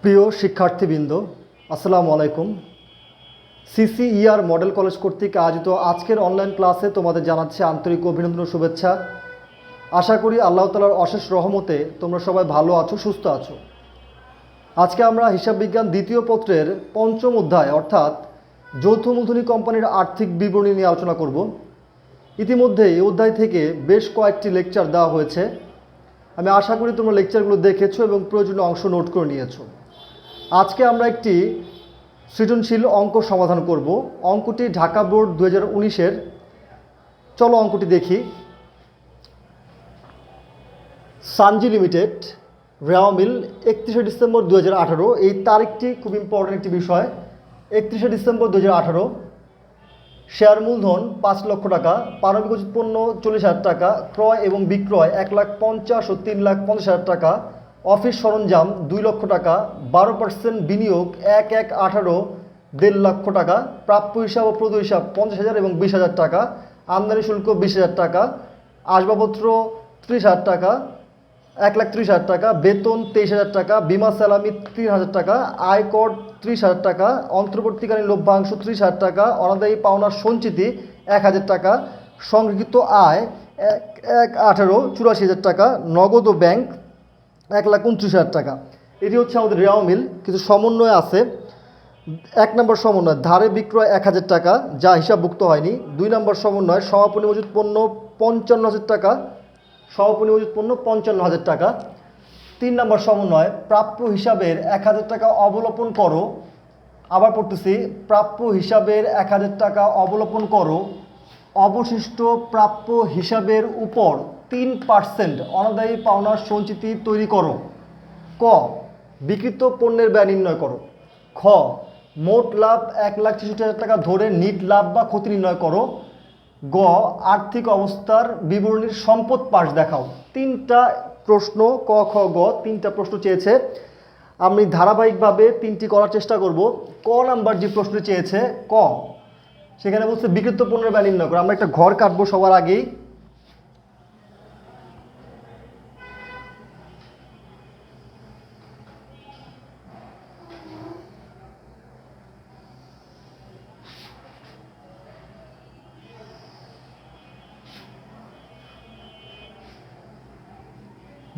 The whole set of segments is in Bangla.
প্রিয় শিক্ষার্থীবৃন্দ, আসসালামু আলাইকুম। সিসিইআর মডেল কলেজ কর্তৃক আয়োজিত আজকের অনলাইন ক্লাসে তোমাদের জানাচ্ছি আন্তরিক অভিনন্দন ও শুভেচ্ছা। আশা করি আল্লাহ তাআলার অশেষ রহমতে তোমরা সবাই ভালো আছো, সুস্থ আছো। আজকে আমরা হিসাব বিজ্ঞান দ্বিতীয় পত্রের পঞ্চম অধ্যায় অর্থাৎ যৌথ মূলধনী কোম্পানির আর্থিক বিবরণী নিয়ে আলোচনা করব। ইতিমধ্যে এই অধ্যায় থেকে বেশ কয়েকটি লেকচার দেওয়া হয়েছে। আমি আশা করি তোমরা লেকচারগুলো দেখেছো এবং প্রয়োজনীয় অংশ নোট করে নিয়েছো। আজকে আমরা একটি সৃজনশীল অঙ্ক সমাধান করব। অঙ্কটি ঢাকা বোর্ড 2019-এর। চলো অঙ্কটি দেখি। সানজি লিমিটেড, রেওয়া মিল, 31শে ডিসেম্বর 2018। এই তারিখটি খুব ইম্পর্টেন্ট একটি বিষয়। 31শে ডিসেম্বর 2018। শেয়ার মূলধন 5 লক্ষ টাকা, পারমাণবিক উচিত পণ্য 40,000 টাকা, ক্রয় এবং বিক্রয় 1,50,000 ও 3,50,000 টাকা, অফিস সরঞ্জাম 2 লক্ষ টাকা, 12% বিনিয়োগ 1,18,000 1.5 লক্ষ টাকা, প্রাপ্য হিসাব ও প্রদত্ত হিসাব 50,000 এবং 20,000 টাকা, আমদানি শুল্ক 20,000 টাকা, আসবাবপত্র 30,000 টাকা, 1,30,000 টাকা, বেতন 23,000 টাকা, বিমা সালামি 3,000 টাকা, আয়কর 30,000 টাকা, অন্তর্বর্তীকালীন লভ্যাংশ 30,000 টাকা, অনাদায়ী পাওনার সঞ্চিতি 1,000 টাকা, সংগৃহীত আয় 1,18,84,000 টাকা, নগদ ও ব্যাংক 1,29,000 টাকা। এটি হচ্ছে আমাদের রেওয়া মিল। কিছু সমন্বয় আছে। 1 নম্বর সমন্বয় ধারে বিক্রয় 1,000 টাকা, যা হিসাবভুক্ত হয়নি। 2 নম্বর সমন্বয় সমাপনী মজুত পণ্য 55,000 টাকা, সমাপনী মজুত পণ্য 55,000 টাকা। 3 নম্বর সমন্বয় প্রাপ্য হিসাবের 1,000 টাকা অবলোপন করো। আবার পড়তেছি, প্রাপ্য হিসাবের 1,000 টাকা অবলোপন করো, অবশিষ্ট প্রাপ্য হিসাবের উপর 3% অনাদায়ী পাওনার সঞ্চিতি তৈরি করো। ক, বিক্রিত পণ্যের ব্যয় নির্ণয় করো। খ, মোট লাভ 1,66,000 টাকা ধরে নিট লাভ বা ক্ষতি নির্ণয় করো। গ, আর্থিক অবস্থার বিবরণীর সম্পদ পাশ দেখাও। 3টা প্রশ্ন, ক খ গ 3টা প্রশ্ন চেয়েছে। আমি ধারাবাহিকভাবে 3টি করার চেষ্টা করব। ক নাম্বার যে প্রশ্ন চেয়েছে, ক, সেখানে বলছে বিক্রিত পণ্যের ব্যয় নির্ণয় করো। আমরা একটা ঘর কাটবো সবার আগেই।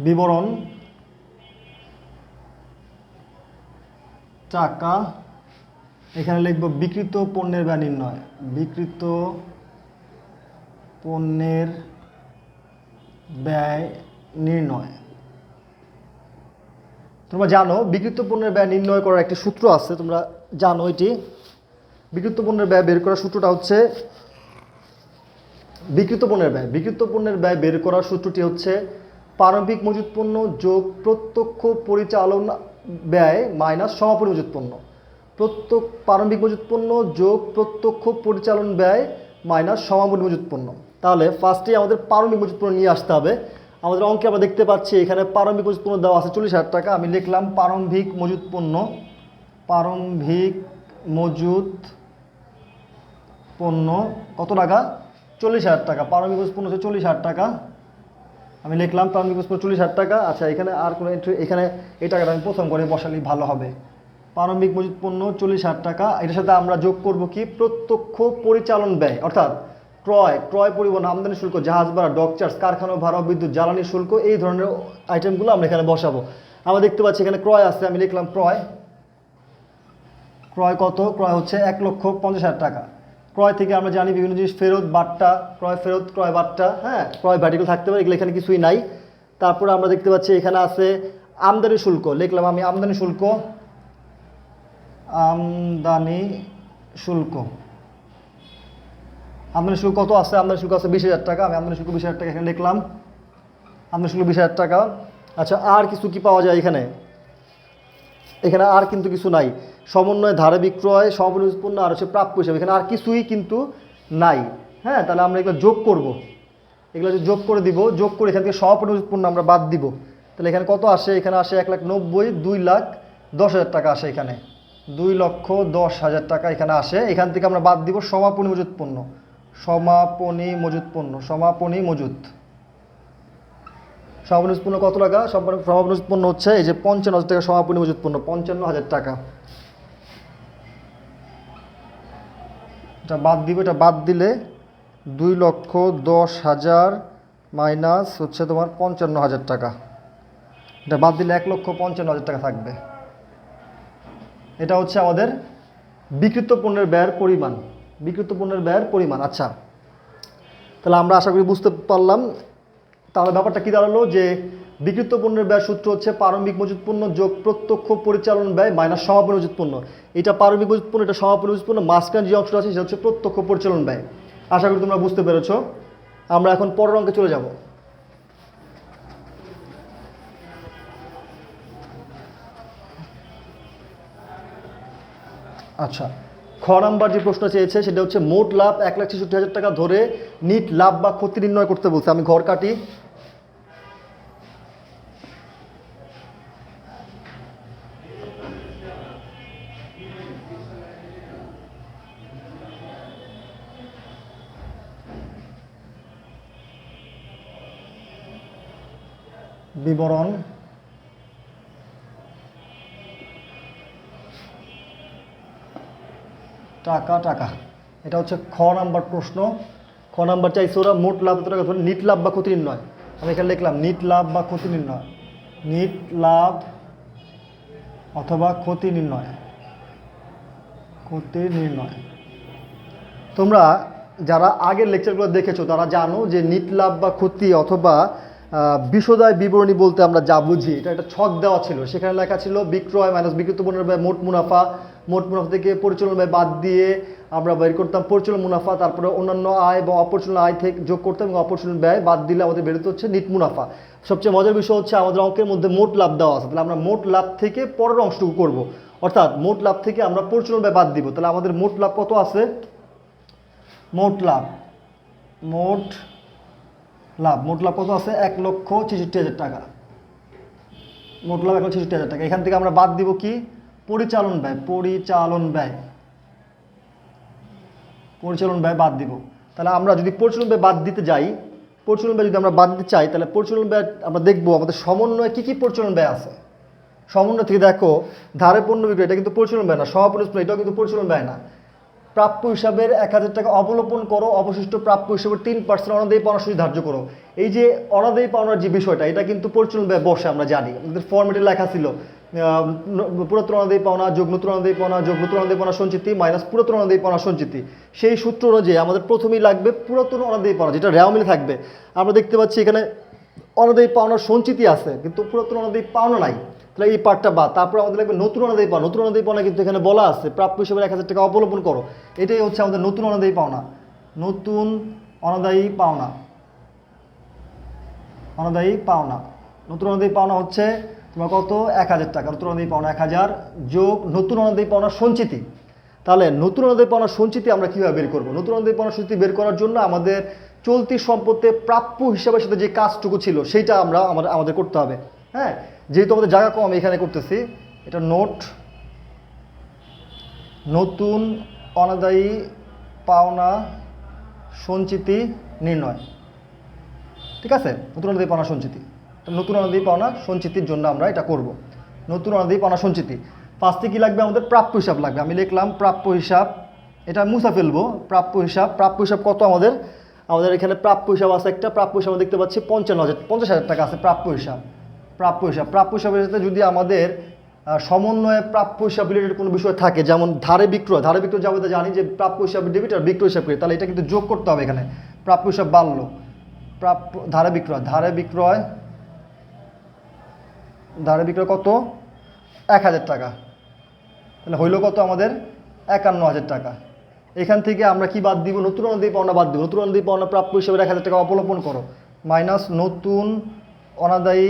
বিবরণ, টাকা, এখানে লিখব বিক্রিত পণ্যের ব্যয় নির্ণয়। বিক্রিত পণ্যের ব্যয় নির্ণয়। তোমরা জানো বিক্রিত পণ্যের ব্যয় নির্ণয় করার একটি সূত্র আছে, তোমরা জানো এটি। বিক্রিত পণ্যের ব্যয় বের করার সূত্রটা হচ্ছে বিক্রিত পণ্যের ব্যয় বের করার সূত্রটি হচ্ছে প্রারম্ভিক মজুত পণ্য যোগ প্রত্যক্ষ পরিচালন ব্যয় মাইনাস সমাপনী মজুত পণ্য। প্রারম্ভিক মজুত পণ্য যোগ প্রত্যক্ষ পরিচালন ব্যয় মাইনাস সমাপনী মজুত পণ্য। তাহলে ফার্স্টেই আমাদের প্রারম্ভিক মজুত পণ্য নিয়ে আসতে হবে। আমাদের অঙ্কে আমরা দেখতে পাচ্ছি এখানে প্রারম্ভিক মজুত পণ্য দেওয়া আছে 40,000 টাকা। আমি লিখলাম প্রারম্ভিক মজুত পণ্য কত টাকা? 40,000 টাকা। প্রারম্ভিক মজুত পণ্য হচ্ছে 40,000 টাকা। আমি লিখলাম প্রারম্ভিক মজুত পণ্য 40,000 টাকা। আচ্ছা, এখানে আর কোনো এন্ট্রি, এখানে এই টাকাটা আমি প্রথম করে বসালেই ভালো হবে। প্রারম্ভিক মজুত পণ্য 40,000 টাকা। এটার সাথে আমরা যোগ করব কি? প্রত্যক্ষ পরিচালন ব্যয়, অর্থাৎ ক্রয় পরিবহন, আমদানি শুল্ক, জাহাজ ভাড়া, ডক চার্জ, কারখানা ভাড়া, বিদ্যুৎ, জ্বালানি শুল্ক, এই ধরনের আইটেমগুলো আমরা এখানে বসাবো। আমরা দেখতে পাচ্ছি এখানে ক্রয় আছে। আমি লিখলাম ক্রয় কত? ক্রয় হচ্ছে 1,50,000 টাকা। ক্রয় থেকে আমরা জানি বিভিন্ন জিনিস ফেরত, বাট্টা, ক্রয় বাট্টা, হ্যাঁ, ক্রয় বাটিগুলো থাকতে পারে, এগুলো এখানে কিছুই নাই। তারপরে আমরা দেখতে পাচ্ছি এখানে আছে আমদানি শুল্ক। লিখলাম আমি আমদানি শুল্ক কত আছে? আমদানি শুল্ক আছে 20,000 টাকা। আমি আমদানি শুল্ক 20,000 টাকা এখানে লিখলাম। আমদানি শুল্ক 20,000 টাকা। আচ্ছা, আর কিছু কি পাওয়া যায় এখানে? এখানে আর কিন্তু কিছু নাই। সমন্বয় ধারে বিক্রয়, সমাপনী মজুত পণ্য আর হচ্ছে প্রাপ্য হিসাবে, এখানে আর কিছুই কিন্তু নাই। হ্যাঁ, তাহলে আমরা এগুলো যোগ করব। এগুলো যোগ করে দিব। যোগ করে এখান থেকে সমাপনী মজুত পণ্য আমরা বাদ দিব। তাহলে এখানে কত আসে? এখানে আসে 1,90,000, 2,10,000 টাকা আসে। এখানে 2,10,000 টাকা এখানে আসে। এখান থেকে আমরা বাদ দিব সমাপনী মজুত পণ্য। সমাপনী মজুত সমাপনী মজুত পণ্য কত টাকা? সমাপনী মজুত পণ্য হচ্ছে এই যে 55,000 টাকা সমাপনী মজুত পণ্য, 55,000 টাকা। এটা বাদ দিব, এটা বাদ দিলে 2,10,000 মাইনাস হচ্ছে তোমার 55,000 টাকা। এটা বাদ দিলে 1,55,000 টাকা থাকবে। এটা হচ্ছে আমাদের বিক্রিত পণ্যের ব্যয়ের পরিমাণ, বিক্রিত পণ্যের ব্যয়ের পরিমাণ। আচ্ছা, তাহলে আমরা আশা করি বুঝতে পারলাম। তাহলে ব্যাপারটা কী দাঁড়ালো যে বিক্রিত পণ্যের ব্যয় সূত্র হচ্ছে প্রারম্ভিক মজুত পণ্য যোগ প্রত্যক্ষ পরিচালন ব্যয় মাইনাস সমাপনী মজুত পণ্য। এটা প্রারম্ভিক মজুত পণ্য, এটা সমাপনী মজুত পণ্য, মাঝখানে যে অংশটা আছে সেটা হচ্ছে প্রত্যক্ষ পরিচালন ব্যয়। আশা করি তোমরা বুঝতে পেরেছ। আমরা এখন পরের অঙ্কে চলে যাব। আচ্ছা, খ নাম্বার যে প্রশ্ন চেয়েছে সেটা হচ্ছে মোট লাভ 1,66,000 টাকা ধরে নিট লাভ বা ক্ষতি নির্ণয় করতে বলছে। আমি ঘর কাটি। বিবরণ টাকা টাকা, এটা হচ্ছে খ নাম্বার প্রশ্ন। খ নাম্বার চাইছে ওরা মোট লাভ কত টাকা ধরে নিট লাভ বা ক্ষতি নির্ণয়। আমি এখানে লিখলাম নিট লাভ বা ক্ষতি নির্ণয়, নিট লাভ অথবা ক্ষতি নির্ণয়, ক্ষতি নির্ণয়। তোমরা যারা আগের লেকচারগুলো দেখেছো তারা জানো যে নিট লাভ বা ক্ষতি অথবা বিশদায় বিবরণী বলতে আমরা যা বুঝি, এটা একটা ছক দেওয়া ছিল। সেখানে লেখা ছিল বিক্রয় মাইনাস বিক্রিত পণ্যের ব্যয় মোট মুনাফা, মোট মুনাফা থেকে পরিচালন ব্যয় বাদ দিয়ে আমরা বের করতাম পরিচালন মুনাফা, তারপরে অন্যান্য আয় বা অপরিচালন আয় থেকে যোগ করতাম এবং অপরিচালন ব্যয় বাদ দিলে আমাদের বেরোতে হচ্ছে নিট মুনাফা। সবচেয়ে মজার বিষয় হচ্ছে আমাদের অঙ্কের মধ্যে মোট লাভ দেওয়া আছে, তাহলে আমরা মোট লাভ থেকে পরের অংশটুকু করব, অর্থাৎ মোট লাভ থেকে আমরা পরিচালন ব্যয় বাদ দিব। তাহলে আমাদের মোট লাভ কত আছে? মোট লাভ, মোট লাভ, মোট লাভ কত আছে? 1,66,000 টাকা। মোট লাভ 1,66,000 টাকা। এখান থেকে আমরা বাদ দিব কি? পরিচালন ব্যয়, পরিচালন ব্যয়, পরিচালন ব্যয় বাদ দিব। তাহলে আমরা যদি পরিচালন ব্যয় বাদ দিতে যাই, পরিচালন ব্যয় যদি আমরা বাদ দিতে চাই, তাহলে পরিচালন ব্যয় আমরা দেখবো আমাদের সমন্বয়ে কী কী পরিচালন ব্যয় আছে। সমন্বয় থেকে দেখো ধারে পণ্য বিক্রয়, এটা কিন্তু পরিচালন ব্যয় না। সমাপনী এটাও কিন্তু পরিচালন ব্যয় না। প্রাপ্য হিসাবের 1,000 টাকা অবলোপন করো, অবশিষ্ট প্রাপ্য হিসাবে 3% অনাদায়ী পাওনা সুদ ধার্য করো। এই যে অনাদায়ী পাওনার যে বিষয়টা, এটা কিন্তু পরিচালন ব্যয় বসে, আমরা জানি। আমাদের ফর্মেটে লেখা ছিল পুরাতন অনাদায়ী পাওনা যোগ নতুন অনাদায়ী পাওনা যোগ নতুন অনাদায়ী পাওনা সঞ্চিতি মাইনাস পুরাতন অনাদায়ী পাওনা সঞ্চিতি। সেই সূত্র অনুযায়ী আমাদের প্রথমেই লাগবে পুরাতন অনাদায়ী পাওনা, যেটা রেওয়া মিলে থাকবে। আমরা দেখতে পাচ্ছি এখানে অনাদায়ী পাওনার সঞ্চিতি আছে কিন্তু পুরাতন অনাদায়ী পাওনা নাই, তাহলে এই পার্টটা বাদ। তারপর আমাদের লাগবে নতুন অনাদায়ী পাওনা। নতুন অনাদায়ী পাওনা কিন্তু এখানে বলা আছে প্রাপ্য হিসেবে 1,000 টাকা অবলম্বন করো। এটাই হচ্ছে আমাদের নতুন অনাদায়ী পাওনা। নতুন অনাদায়ী পাওনা, অনাদায়ী পাওনা, নতুন অনাদায়ী পাওনা হচ্ছে তোমার কত? 1,000 টাকা। নতুন অনাদায়ী পাওনা 1,000 যোগ নতুন অনাদায়ী পাওনা সঞ্চিতি। তাহলে নতুন অনাদায়ী পাওনা সঞ্চিতি আমরা কীভাবে বের করবো? নতুন অনাদায়ী পাওনা সঞ্চিতি বের করার জন্য আমাদের চলতি সম্পত্তির প্রাপ্য হিসাবের সাথে যে কাজটুকু ছিল সেইটা আমাদের করতে হবে। হ্যাঁ, যেহেতু আমাদের জায়গা কম আমি এখানে করতেছি, এটা নোট নতুন অনাদায়ী পাওনা সঞ্চিতি নির্ণয়। ঠিক আছে, নতুন অনাদায়ী পাওনা সঞ্চিতি। নতুন অনাদায়ী পাওনা সঞ্চিতির জন্য আমরা এটা করব। নতুন অনাদায়ী পাওনা সঞ্চিতি ফার্স্টে কী লাগবে? আমাদের প্রাপ্য হিসাব লাগবে। আমি লিখলাম প্রাপ্য হিসাব, এটা মুছা ফেলবো। প্রাপ্য হিসাব, প্রাপ্য হিসাব কত আমাদের? আমাদের এখানে প্রাপ্য হিসাব আছে একটা। প্রাপ্য হিসাব দেখতে পাচ্ছি 50,000 টাকা আছে প্রাপ্য হিসাব। প্রাপ্য হিসাব, প্রাপ্য হিসাবের সাথে যদি আমাদের সমন্বয়ে প্রাপ্য হিসাব রিলেটেড কোনো বিষয় থাকে, যেমন ধারে বিক্রয়, ধারে বিক্রয় যাবো জানি যে প্রাপ্য হিসাব ডেবিট আর বিক্রয় হিসাব করি, তাহলে এটা কিন্তু যোগ করতে হবে। এখানে প্রাপ্য হিসাব বাড়লো, প্রাপ্য ধারে বিক্রয়, ধারে বিক্রয়, ধারে বিক্রয় কত? 1,000 টাকা। তাহলে হইলো কত আমাদের? 51,000 টাকা। এখান থেকে আমরা কি বাদ দিব? নতুন অনাদায়ী পাওনা বাদ দিব। নতুন অনাদায়ী পাওনা প্রাপ্য হিসাবে 1,000 টাকা অবলম্বন করো মাইনাস নতুন অনাদায়ী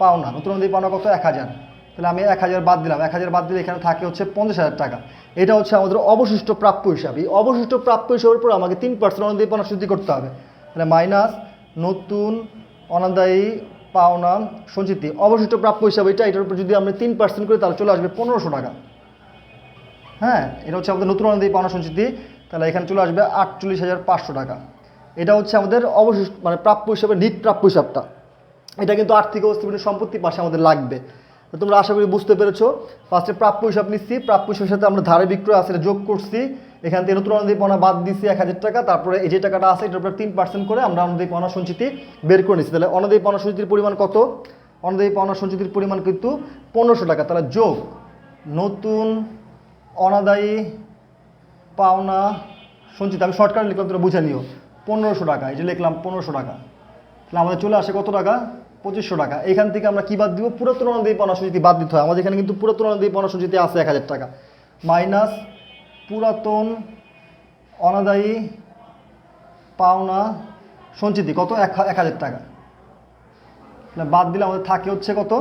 পাওনা। নতুন অনাদায়ী পাওনা কত? 1,000। তাহলে আমি 1,000 বাদ দিলাম। 1,000 বাদ দিলে এখানে থাকে হচ্ছে 50,000 টাকা। এটা হচ্ছে আমাদের অবশিষ্ট প্রাপ্য হিসাব। এই অবশিষ্ট প্রাপ্য হিসাবের উপর আমাকে 3% অনাদায়ী পাওনা সুদ করতে হবে। তাহলে মাইনাস নতুন অনাদায়ী পাওনা সঞ্চিতি, অবশিষ্ট প্রাপ্য হিসাবে এটার উপর যদি আমরা 3% করি তাহলে চলে আসবে 1,500 টাকা। হ্যাঁ, এটা হচ্ছে আমাদের নতুন অনাদায়ী পাওনা সঞ্চিতি। তাহলে এখানে চলে আসবে 48,500 টাকা। এটা হচ্ছে আমাদের অবশিষ্ট মানে প্রাপ্য হিসাবে নিট প্রাপ্য হিসাবটা। এটা কিন্তু আর্থিক অবস্থাপন্ন সম্পত্তি পাশে আমাদের লাগবে। তো তোমরা আশা করি বুঝতে পেরেছো। ফার্স্টে প্রাপ্য হিসাব নিচ্ছি, প্রাপ্য হিসাবের সাথে আমরা ধারে বিক্রয় আছে যোগ করছি, এখান থেকে নতুন অনুযায়ী পাওনা বাদ দিচ্ছি 1000 টাকা, তারপরে এই যে টাকাটা আছে এটার উপর 3% করে আমরা অনুযায়ী পাওনা সঞ্চিতি বের করে নিচ্ছি। তাহলে অনুযায়ী পাওনা সঞ্চিতির পরিমাণ কত? অনুযায়ী পাওনা সঞ্চিতির পরিমাণ কিন্তু 1500 টাকা। তাহলে যোগ নতুন অনাদায়ী পাওনা সঞ্চিতি, আমি শর্টকাট লিখলাম, তোমরা বুঝে নিও, 1500 টাকা। এই যে লিখলাম 1500 টাকা। তাহলে আমাদের চলে আসে কত টাকা? 2500 টাকা। এখান থেকে আমরা কি বাদ দিব? পুরাতন অনুযায়ী পাওনা সঞ্চিতি বাদ দিতে হয়। আমাদের এখানে কিন্তু পুরাতন অনুযায়ী পাওনা সঞ্চিতি আছে 1000 টাকা, মাইনাস পুরাতন অনাদায়ী পাওনা সঞ্চিতি কত? 1000 টাকা। বাদ দিলে আমাদের থাকে হচ্ছে কত?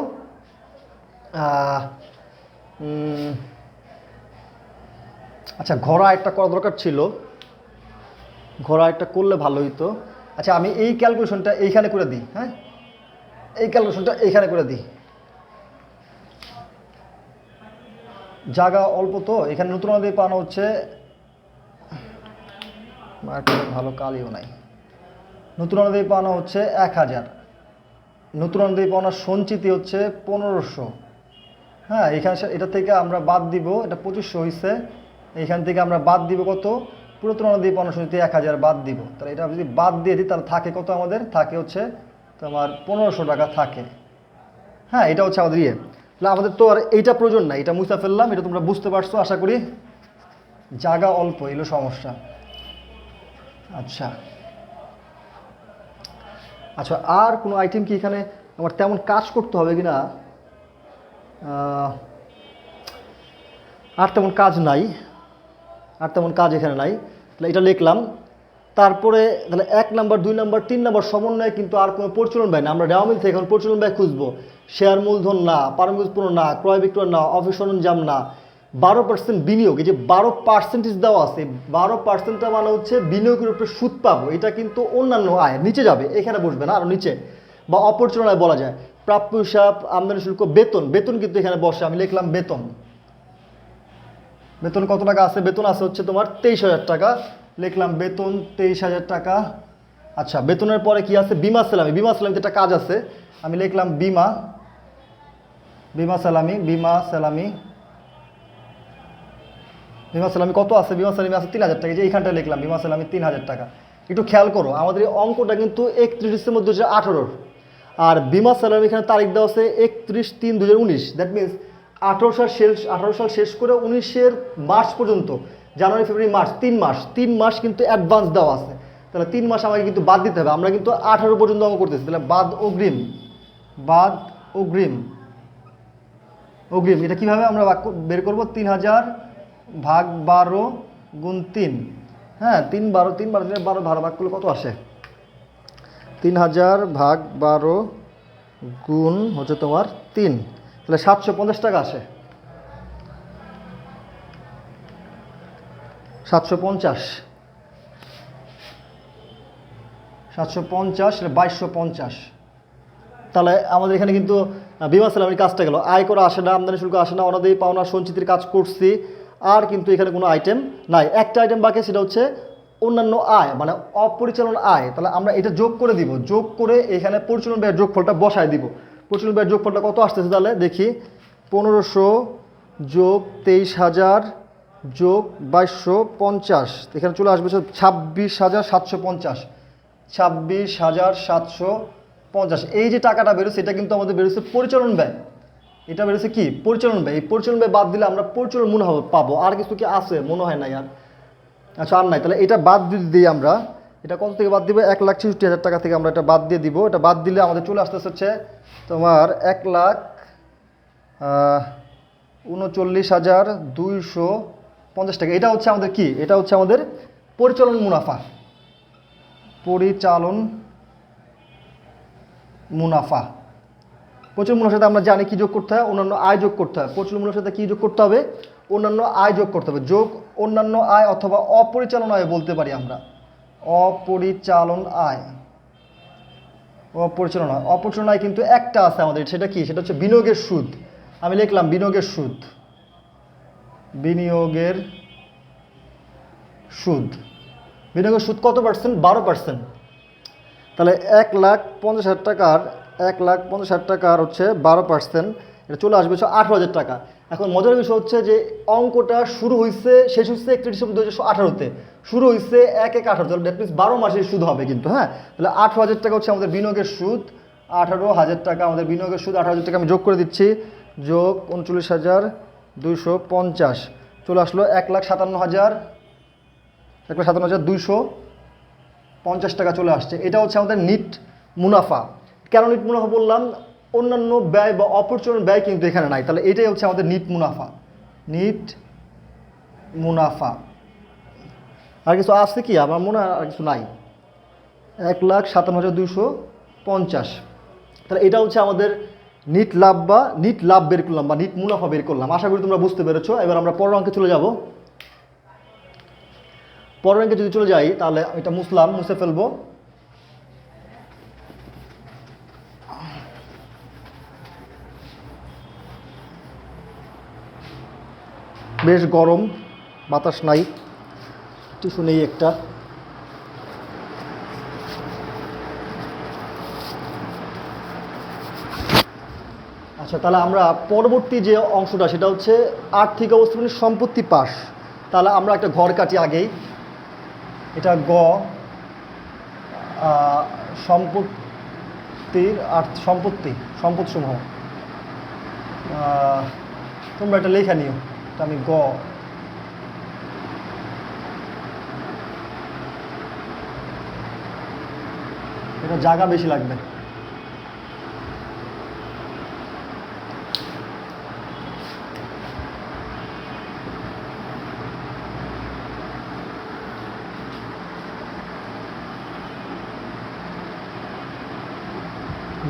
আচ্ছা, ঘোড়া একটা করা দরকার ছিল, ঘোড়া একটা করলে ভালো হইতো। আচ্ছা, আমি এই ক্যালকুলেশনটা এইখানে করে দিই। হ্যাঁ, এই ক্যালকুলেশনটা এইখানে করে দিই। জায়গা অল্প তো, এখানে নতুন অনুযায়ী পাওনা হচ্ছে, মার্কেটে ভালো কালিও নাই, নতুন অনুযায়ী পাওনা হচ্ছে 1000, নতুন অনুযায়ী পাওনা সঞ্চিতি হচ্ছে 1500। হ্যাঁ, এখানে এটা থেকে আমরা বাদ দিব, এটা 2500 হয়েছে, এইখান থেকে আমরা বাদ দিব কত? পুরাতন অনুযায়ী পাওনা সঞ্চিতি 1000 বাদ দিব। তাহলে এটা যদি বাদ দিয়ে দিই তাহলে থাকে কত? আমাদের থাকে হচ্ছে তোমার 1500 টাকা থাকে। হ্যাঁ, এটা হচ্ছে আমাদের ইয়ে। তাহলে আমাদের তো আর এইটা প্রয়োজন নাই, এটা মুছা ফেললাম। এটা তোমরা বুঝতে পারছো আশা করি। জায়গা অল্প, এলো সমস্যা। আচ্ছা আচ্ছা, আর কোনো আইটেম কি এখানে আমার তেমন কাজ করতে হবে কিনা? আর তেমন কাজ নাই, আর তেমন কাজ এখানে নাই। তাহলে এটা লিখলাম। তারপরে তাহলে 1 নাম্বার, 2 নাম্বার, 3 নাম্বার সমন্বয়ে কিন্তু আর কোনো পরিচালন ব্যয় না। আমরা রেওয়া মিল থেকে এখন পরিচালন ব্যয় খুঁজবো। শেয়ার মূলধন না, পারমিট পণ্য না, ক্রয় বিক্রয় না, অফিস সরঞ্জাম না, 12% বিনিয়োগ। এই যে 12% দেওয়া আছে, 12%টা মানে হচ্ছে বিনিয়োগের উপরে সুদ পাবো। এটা কিন্তু অন্যান্য আয় নিচে যাবে, এখানে বসবে না, আরও নিচে, বা অপরিচালনায় বলা যায়। প্রাপ্য হিসাব, আমদানি শুল্ক, বেতন, বেতন কিন্তু এখানে বসে। আমি লিখলাম বেতন। বেতন কত টাকা আছে? বেতন আছে হচ্ছে তোমার 23000 টাকা। লিখলাম বেতন 23000 টাকা। আচ্ছা, বেতনের পরে কি আছে? বিমা সালামি। বিমা সালামিতে একটা কাজ আছে, আমি লিখলাম বিমা, বিমা সালামি, বিমা সালামি, বিমা সালামি কত আছে? বিমা সালামি আছে 3000 টাকা। যে এইখানটায় লিখলাম বিমা সালামি 3000 টাকা। একটু খেয়াল করো, আমাদের এই অঙ্কটা কিন্তু 31 ডিসেম্বর 2018, আর বিমা সালামি এখানে তারিখ দেওয়া আছে 31/3/2019। দ্যাট মিনস 18 সাল শেষ করে 19-এর মার্চ পর্যন্ত, জানুয়ারি ফেব্রুয়ারি মার্চ, 3 মাস, 3 মাস কিন্তু অ্যাডভান্স দেওয়া আছে। তাহলে 3 মাস আমাকে কিন্তু বাদ দিতে হবে। আমরা কিন্তু 18 পর্যন্ত অঙ্ক করতেছি। তাহলে বাদ অগ্রিম, বাদ অগ্রিম, অগ্রিম এটা কীভাবে আমরা বের করবো? 3000 ভাগ 12 গুণ 3। হ্যাঁ, 3 12 3 12 12 12 ভাগ করলে কত আসে? 3000 ভাগ 12 গুণ হচ্ছে তোমার 3, তাহলে 750 টাকা আসে। 750, 750, 2250। তাহলে আমাদের এখানে কিন্তু বিমা সালামির কাজটা গেল। আয় করা আসে না, আমদানি শুল্ক আসে না, অনাদায়ী পাওনা সঞ্চিতির কাজ করছি। আর কিন্তু এখানে কোনো আইটেম নাই। একটা আইটেম বাকি, সেটা হচ্ছে অন্যান্য আয়, মানে অপরিচালন আয়। তাহলে আমরা এটা যোগ করে দিব, যোগ করে এখানে পরিচালন ব্যয়ের যোগফলটা বসায় দিব। পরিচালন ব্যয়ের যোগফলটা কত আসতেছে? তাহলে দেখি, 1500 যোগ 23000 যোগ 2250, এখানে চলে আসবে 26750, 26750। এই যে টাকাটা বেরোচ্ছে, এটা কিন্তু আমাদের বেরোচ্ছে পরিচালন ব্যয়। এটা বেরোচ্ছে কি? পরিচালন ব্যয়। এই পরিচালন ব্যয় বাদ দিলে আমরা পরিচালন মুনাফা পাবো। আর কিছু কি আছে? মনে হয় না আর। আচ্ছা, আর নাই। তাহলে এটা বাদ দিয়ে দিই আমরা। এটা কত থেকে বাদ দিব? 1,66,000 টাকা থেকে আমরা এটা বাদ দিয়ে দিব। এটা বাদ দিলে আমাদের চলে আসতে হচ্ছে তোমার 1,39,250 টাকা। এটা হচ্ছে আমাদের কি? এটা হচ্ছে আমাদের পরিচালন মুনাফা, পরিচালন মুনাফা। পরিচালন মুনাফার সাথে আমরা জানি কি যোগ করতে হয়? অন্যান্য আয় যোগ করতে হয়। পরিচালন মুনাফার সাথে কি যোগ করতে হবে? অন্যান্য আয় যোগ করতে হবে। যোগ অন্যান্য আয় অথবা অপরিচালন আয় বলতে পারি আমরা। অপরিচালন আয়, অপরিচালন আয়। অপরিচালন আয় কিন্তু একটা আছে আমাদের, সেটা কি? সেটা হচ্ছে বিনিয়োগের সুদ। আমি লিখলাম বিনিয়োগের সুদ, বিনিয়োগের সুদ। বিনিয়োগের সুদ কত পার্সেন্ট? 12%। তাহলে 1,50,000 টাকার 1,50,000 টাকা আর হচ্ছে 12%, এটা চলে আসবে 18,000 টাকা। এখন মজার বিষয় হচ্ছে যে অঙ্কটা শুরু হয়েছে শেষ হচ্ছে 31 ডিসেম্বর 2018-তে, শুরু হয়েছে 1/1/18, দ্যাট মিনস 12 মাসের সুদ হবে কিন্তু। হ্যাঁ, তাহলে 18,000 টাকা হচ্ছে আমাদের বিনিয়োগের সুদ। 18,000 টাকা আমাদের বিনিয়োগের সুদ। 18,000 টাকা আমি যোগ করে দিচ্ছি, যোগ 39,250 চলে আসলো 1,57,250 টাকা চলে আসছে। এটা হচ্ছে আমাদের নিট মুনাফা। কেন নিট মুনাফা বললাম? অন্যান্য ব্যয় বা অপরচুন ব্যয় কিন্তু এখানে নাই, তাহলে এটাই হচ্ছে আমাদের নিট মুনাফা। নিট মুনাফা। আর কিছু আছে কি? আমার মনে হয় আর কিছু নাই। 1,57,250, তাহলে এটা হচ্ছে আমাদের নিট লাভ বা নিট লাভ বের করলাম বা নিট মুনাফা বের করলাম। আশা করি তোমরা বুঝতে পেরেছো। এবার আমরা পরের অঙ্কে চলে যাব। পরের অঙ্কে যদি চলে যাই তাহলে এটা মুছে ফেলবো। বেশ গরম, বাতাস নাই, টিস্যু নেই একটা। আচ্ছা, তাহলে আমরা পরবর্তী যে অংশটা সেটা হচ্ছে আর্থিক অবস্থা মানে সম্পত্তি পাস। তাহলে আমরা একটা ঘর কাটি আগেই। এটা সম্পদসমূহ। তোমরা এটা লেখা নিও, এটা আমি এটা জায়গা বেশি লাগবে।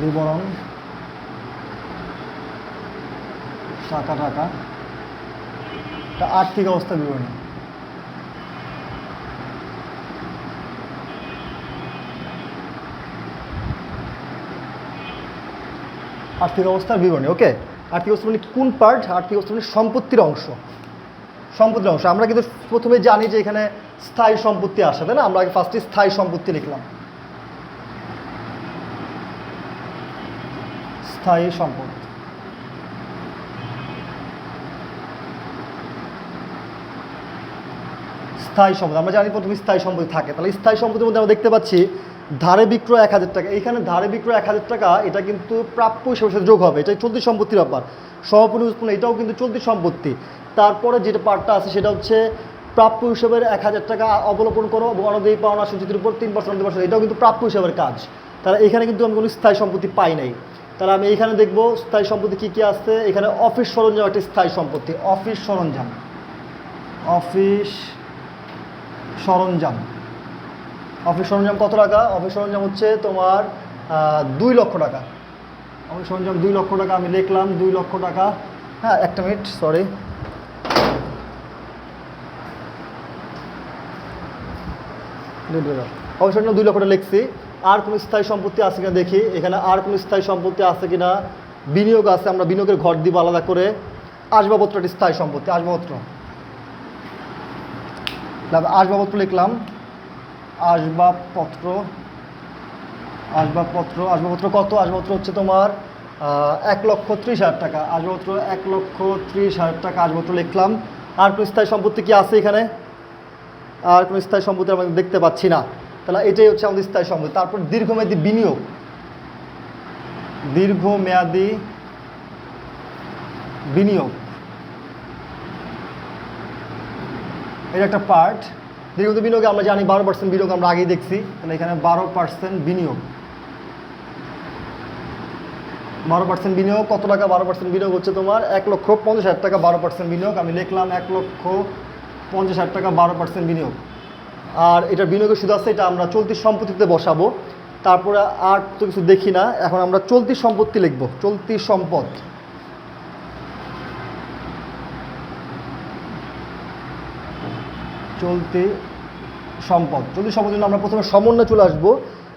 বিবরণ, টাকা, এটা আর্থিক অবস্থা বিবরণী। আর্থিক অবস্থার বিবরণী। ওকে, আর্থিক অবস্থা মানে কোন পার্ট? আর্থিক অবস্থা মানে সম্পত্তির অংশ। সম্পত্তির অংশ। আমরা কিন্তু প্রথমে জানি যে এখানে স্থায়ী সম্পত্তি আসে, তাই না? আমরা আগে ফার্স্টে স্থায়ী সম্পত্তি লিখলাম। স্থায়ী সম্পদ। স্থায়ী সম্পদ আমরা জানি প্রথমে স্থায়ী সম্পত্তি থাকে। তাহলে স্থায়ী সম্পত্তির মধ্যে আমরা দেখতে পাচ্ছি ধারে বিক্রয় 1,000 টাকা। এখানে ধারে বিক্রয় 1,000 টাকা, এটা কিন্তু প্রাপ্য হিসেবে সাথে যোগ হবে। এটাই চলতি সম্পত্তির ব্যাপার। সমাপনী উৎপন্ন, এটাও কিন্তু চলতি সম্পত্তি। তারপরে যেটা পার্টটা আছে সেটা হচ্ছে প্রাপ্য হিসেবের 1,000 টাকা অবলোকন করো অনুযায়ী পাওনা সঞ্চিতির উপর 3%, এটাও কিন্তু প্রাপ্য হিসেবের কাজ। তাহলে এখানে কিন্তু আমি কোনো স্থায়ী সম্পত্তি পাই নাই। তাহলে আমি এইখানে দেখবো স্থায়ী সম্পত্তি কী কী আছে। এখানে অফিস সরঞ্জাম একটা স্থায়ী সম্পত্তি। অফিস সরঞ্জাম কত টাকা? অফিস সরঞ্জাম হচ্ছে তোমার 2 লক্ষ টাকা। অফিস সরঞ্জাম 2 লক্ষ টাকা আমি লিখলাম। 2 লক্ষ টাকা। হ্যাঁ, একটা মিনিট, সরি। অফিস সরঞ্জাম 2 লক্ষ টাকা লিখছি। আর কোনো স্থায়ী সম্পত্তি আছে কিনা দেখি। এখানে আর কোনো স্থায়ী সম্পত্তি আছে কিনা। বিনিয়োগ আছে, আমরা বিনিয়োগের ঘর দিব আলাদা করে। আসবাবপত্র একটি স্থায়ী সম্পত্তি। আসবাবপত্র লিখলাম। আসবাবপত্র কত? আসবাবপত্র হচ্ছে তোমার 1,30,000 টাকা। আসবাবপত্র 1,30,000 টাকা আসবাবপত্র লিখলাম। আর কোনো স্থায়ী সম্পত্তি কি আছে এখানে? আর কোনো স্থায়ী সম্পত্তি আমরা দেখতে পাচ্ছি না। তাহলে এটাই হচ্ছে আমাদের স্থায়ী সম্পত্তি। তারপর দীর্ঘমেয়াদী বিনিয়োগ। দীর্ঘমেয়াদী বিনিয়োগ এটা একটা পার্ট। দীর্ঘমেয়াদী বিনিয়োগে আমরা জানি 12% বিনিয়োগ আমরা আগেই দেখছি। তাহলে এখানে 12% বিনিয়োগ। 12% বিনিয়োগ কত টাকা? 12% বিনিয়োগ হচ্ছে তোমার 1,50,000 টাকা। 12% বিনিয়োগ আমি লিখলাম 1,50,000 টাকা 12% বিনিয়োগ। আর এটার বিনিয়োগের সুদ আছে, এটা আমরা চলতি সম্পত্তিতে বসাবো। তারপরে আর তো কিছু দেখি না। এখন আমরা চলতি সম্পত্তি লিখব। চলতি সম্পদ। চলতি সম্পদের জন্য আমরা প্রথমে সমন্বয়ে চলে আসবো।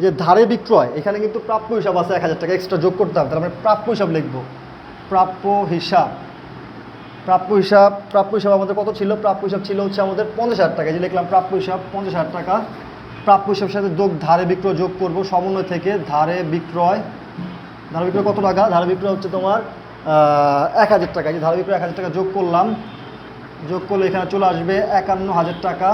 যে ধারে বিক্রয়, এখানে কিন্তু প্রাপ্য হিসাব আছে 1,000 টাকা এক্সট্রা যোগ করতে হবে। তাহলে আমরা প্রাপ্য হিসাব লিখব। প্রাপ্য হিসাব আমাদের কত ছিল? প্রাপ্য হিসাব ছিল হচ্ছে আমাদের 50,000 টাকা। যে লিখলাম প্রাপ্য হিসাব 50,000 টাকা। প্রাপ্য হিসাবের সাথে ধারে বিক্রয় যোগ করব সমন্বয় থেকে। ধারে বিক্রয় ধারে বিক্রয় কত টাকা? ধারে বিক্রয় হচ্ছে তোমার 1000 টাকা। এই যে ধারে বিক্রয় 1000 টাকা যোগ করলাম, যোগ করলে এখানে চলে আসবে 51,000 টাকা।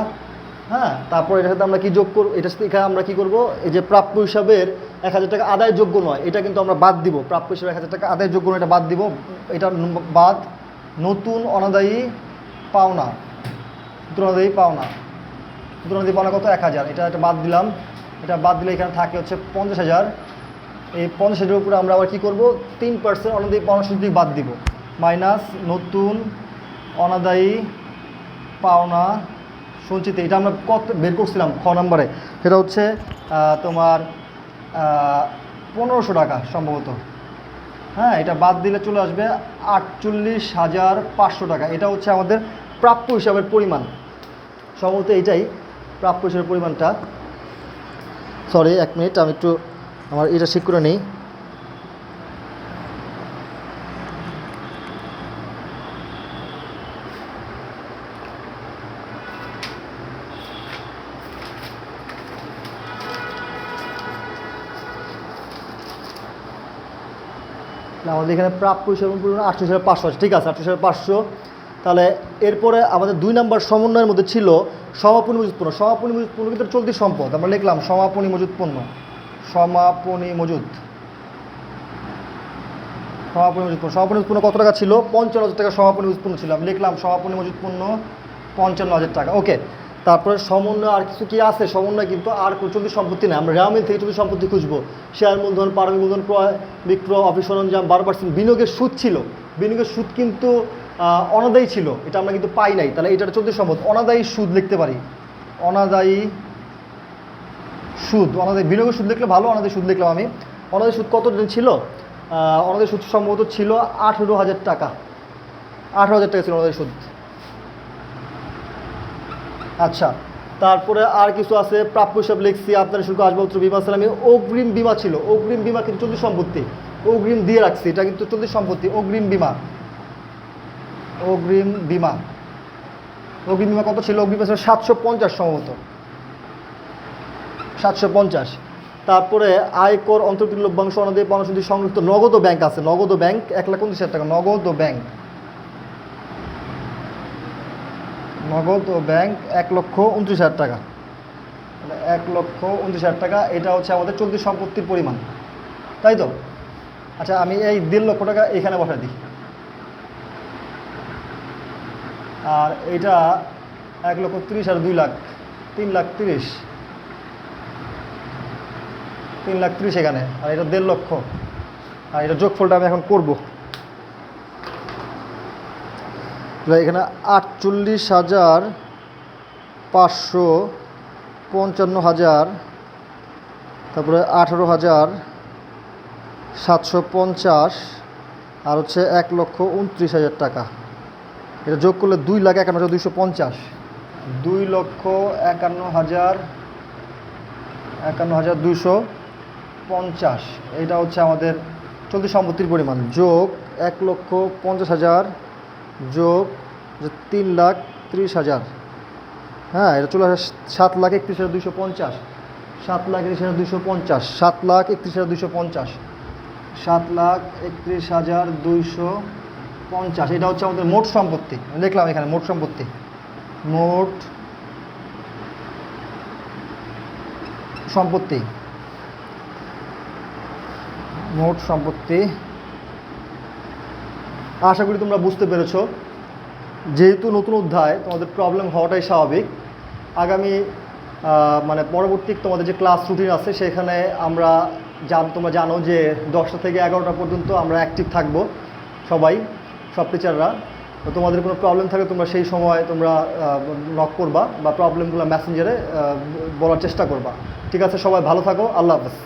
হ্যাঁ, তারপর এটার সাথে আমরা কি যোগ করবো? এটার সাথে এখানে আমরা কি করব? এই যে প্রাপ্য হিসাবের 1000 টাকা আদায় যোগ্য নয়, এটা কিন্তু আমরা বাদ দিব। প্রাপ্য হিসাবে 1000 টাকা আদায় যোগ্য নয়, এটা বাদ দিব। এটা বাদ নতুন অনাদায়ী পাওনা, নতুন অনাদায়ী পাওনা, নতুন অনাদায়ী পাওনা কত? 1000। এটা বাদ দিলাম। এটা বাদ দিলে এখানে থাকে হচ্ছে 50,000। এই 50,000-এর উপরে আমরা আবার কী করবো? 3% অনাদায়ী পাওনা সুদ দিয়ে বাদ দিব, মাইনাস নতুন অনাদায়ী পাওনা সঞ্চিত। এটা আমরা কত বের করছিলাম খ নম্বরে? সেটা হচ্ছে তোমার 1500 টাকা সম্ভবত। হ্যাঁ, এটা বাদ দিলে চলে আসবে 48,500 টাকা। এটা হচ্ছে আমাদের প্রাপ্য হিসাবের পরিমাণ। সম্ভবত এটাই প্রাপ্য হিসাবের পরিমাণটা। সরি, 1 মিনিট, আমি একটু আমার এটা ঠিক করে নিই। আমাদের এখানে প্রাপ্য হিসাবে পরিমাণ 48,500 আছে। ঠিক আছে, 48,500। তাহলে এরপরে আমাদের 2 নম্বর সমন্বয়ের মধ্যে ছিল সমাপনী মজুত পণ্য। সমাপনী মজুত পণ্য কিন্তু চলতি সম্পদ। আমরা লিখলাম সমাপনী মজুত পণ্য, সমাপনী মজুত, সমাপনী মজুত পণ্য। সমাপনী মজুত পণ্য কত টাকা ছিল? 55,000 টাকা সমাপনী মজুত পণ্য ছিল। আমি লিখলাম সমাপনী মজুত পণ্য 55,000 টাকা। ওকে, তারপরে সমন্বয় আর কিছু কি আছে? সমন্বয় কিন্তু আর চলতি সম্পত্তি নেই। আমরা রেওয়ামিল থেকে চলতি সম্পত্তি খুঁজবো। শেয়ার মূলধন, পারমিক মূলধন, ক্রয় বিক্রয়, অফিস সরঞ্জাম, 12%। বিনিয়োগের সুদ ছিল, বিনিয়োগের সুদ কিন্তু অনাদায়ী ছিল, এটা আমরা কিন্তু পাই নাই। তাহলে এটা চলতি সম্পদ। অনাদায়ী সুদ লিখতে পারি, অনাদায়ী সুদ। অনাদায়ী বিনিয়োগের সুদ লিখলে ভালো, অনাদায়ী সুদ লিখলাম আমি। অনাদায়ী সুদ কত ছিল? অনাদায়ী সুদ সম্ভবত ছিল 18,000 টাকা। 18,000 টাকা ছিল অনাদায়ী সুদ। আচ্ছা, তারপরে আর কিছু আছে। প্রাপ্য হিসাব লিখছি, আপনার শুল্ক, আসবাবপত্র, বিমা, সালামি। অগ্রিম বিমা ছিল। অগ্রিম বিমা কিন্তু চলতি সম্পত্তি, অগ্রিম দিয়ে রাখছি, এটা কিন্তু চলতি সম্পত্তি। অগ্রিম বিমা, অগ্রিম বিমা, অগ্রিম বিমা কত ছিল? অগ্রিম বিমা ছিল 750 সম্ভবত, 750। তারপরে আয়কর, অন্তর্বর্তী লভ্যাংশ, অনাদায়ী পাওনা সুদ সংযুক্ত নগদ ব্যাংক আছে। নগদ ব্যাংক 1,29,000 টাকা। নগদ ব্যাংক, নগদ ও ব্যাংক 1,29,000 টাকা। 1,29,000 টাকা। এটা হচ্ছে আমাদের চলতি সম্পত্তির পরিমাণ, তাই তো? আচ্ছা, আমি এই 1.5 লক্ষ টাকা এখানে বসাই দিই। আর এটা 1,30,000 আর 2 লাখ, 3,30,000, 3,30,000 এখানে। আর এটা 1.5 লক্ষ। আর এটা যোগফলটা আমি এখন করব। এখানে 48,500, 55,000, তারপরে 18,750, আর হচ্ছে 1,29,000 টাকা। এটা যোগ করলে 2,51,250, 2,51,250। এটা হচ্ছে আমাদের চলতি সম্পত্তির পরিমাণ। যোগ 1,50,000 যোগ 3,30,000। হ্যাঁ, এটা চলে আসে 7,31,250, 7,31,250, 7,31,250, 7,31,250। এটা হচ্ছে আমাদের মোট সম্পত্তি। দেখলাম এখানে মোট সম্পত্তি, মোট সম্পত্তি, মোট সম্পত্তি। আশা করি তোমরা বুঝতে পেরেছো। যেহেতু নতুন অধ্যায়, তোমাদের প্রবলেম হওয়াটাই স্বাভাবিক। আগামী মানে পরবর্তী তোমাদের যে ক্লাস রুটিন আছে, সেখানে আমরা তোমরা জানো যে 10টা থেকে 11টা পর্যন্ত আমরা অ্যাক্টিভ থাকবো সবাই, সব টিচাররা। তো তোমাদের কোনো প্রবলেম থাকলে তোমরা সেই সময় তোমরা নক করবা বা প্রবলেমগুলো মেসেঞ্জারে বলার চেষ্টা করবা। ঠিক আছে, সবাই ভালো থাকো। আল্লাহ হাফেজ।